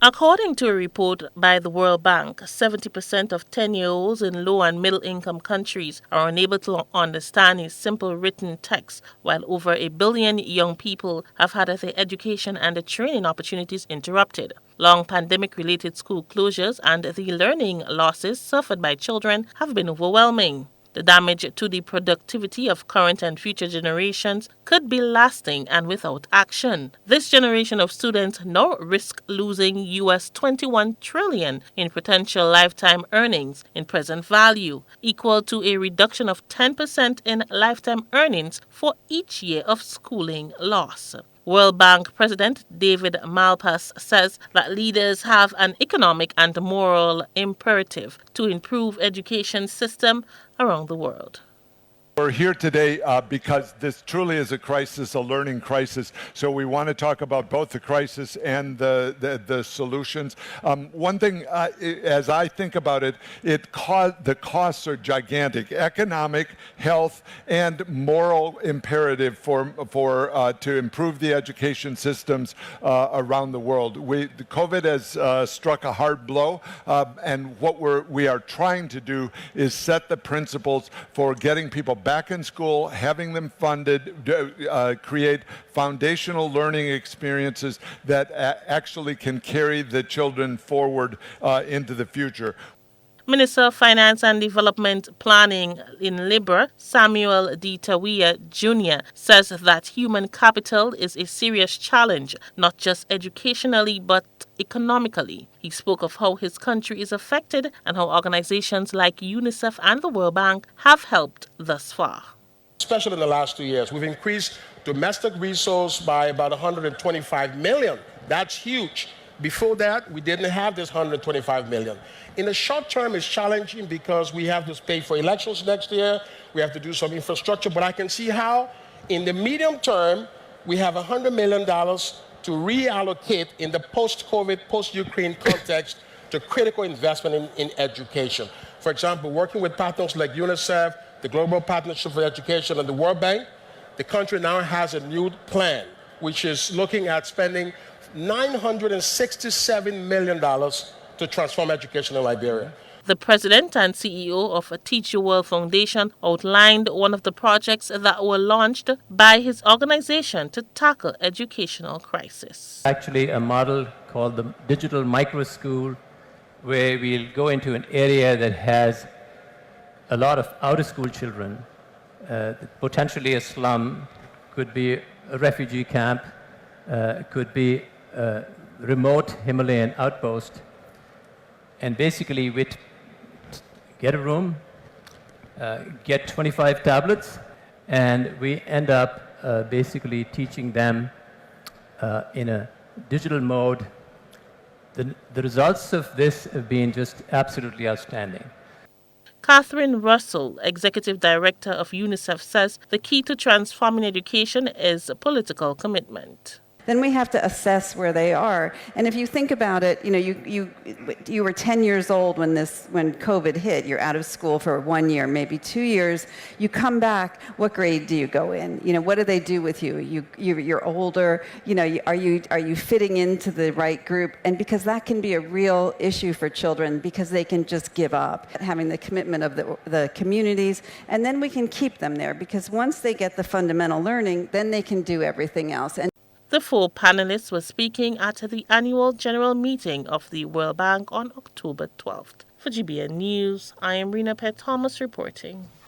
According to a report by the World Bank, 70% of 10-year-olds in low and middle income countries are unable to understand a simple written text, while over a billion young people have had their education and their training opportunities interrupted. Long pandemic-related school closures and the learning losses suffered by children have been overwhelming. The damage to the productivity of current and future generations could be lasting and without action. This generation of students now risk losing US 21 trillion in potential lifetime earnings in present value, equal to a reduction of 10% in lifetime earnings for each year of schooling loss. World Bank President David Malpass says that leaders have an economic and moral imperative to improve education system around the world. We're here today because this truly is a crisis, a learning crisis. So we want to talk about both the crisis and the solutions. One thing, as I think about it, the costs are gigantic: economic, health, and moral imperative to improve the education systems around the world. COVID has struck a hard blow, and what we are trying to do is set the principles for getting people back in school, having them funded, create foundational learning experiences that actually can carry the children forward into the future. Minister of Finance and Development Planning in Libra, Samuel D. Tawia Jr., says that human capital is a serious challenge, not just educationally but economically. He spoke of how his country is affected and how organizations like UNICEF and the World Bank have helped thus far. Especially in the last 2 years, we've increased domestic resource by about 125 million. That's huge. Before that, we didn't have this 125 million. In the short term, it's challenging because we have to pay for elections next year. We have to do some infrastructure, but I can see how in the medium term, we have $100 million to reallocate in the post-COVID, post-Ukraine context to critical investment in education. For example, working with partners like UNICEF, the Global Partnership for Education, and the World Bank, the country now has a new plan, which is looking at spending $967 million to transform education in Liberia. The president and CEO of Teach Your World Foundation outlined one of the projects that were launched by his organization to tackle educational crisis. Actually, a model called the Digital Micro School, where we'll go into an area that has a lot of out-of-school children, potentially a slum, could be a refugee camp, could be a remote Himalayan outpost, and basically we'd get a room, get 25 tablets, and we end up basically teaching them in a digital mode. The results of this have been just absolutely outstanding. Catherine Russell, Executive Director of UNICEF, says the key to transforming education is political commitment. Then we have to assess where they are. And if you think about it, you were 10 years old when COVID hit. You're out of school for 1 year, maybe 2 years. You come back. What grade do you go in? What do they do with you? You're older. Are you fitting into the right group? And because that can be a real issue for children, because they can just give up. Having the commitment of the communities, and then we can keep them there, because once they get the fundamental learning, then they can do everything else. The four panelists were speaking at the annual general meeting of the World Bank on October 12th. For GBN News, I am Rena Pett Thomas reporting.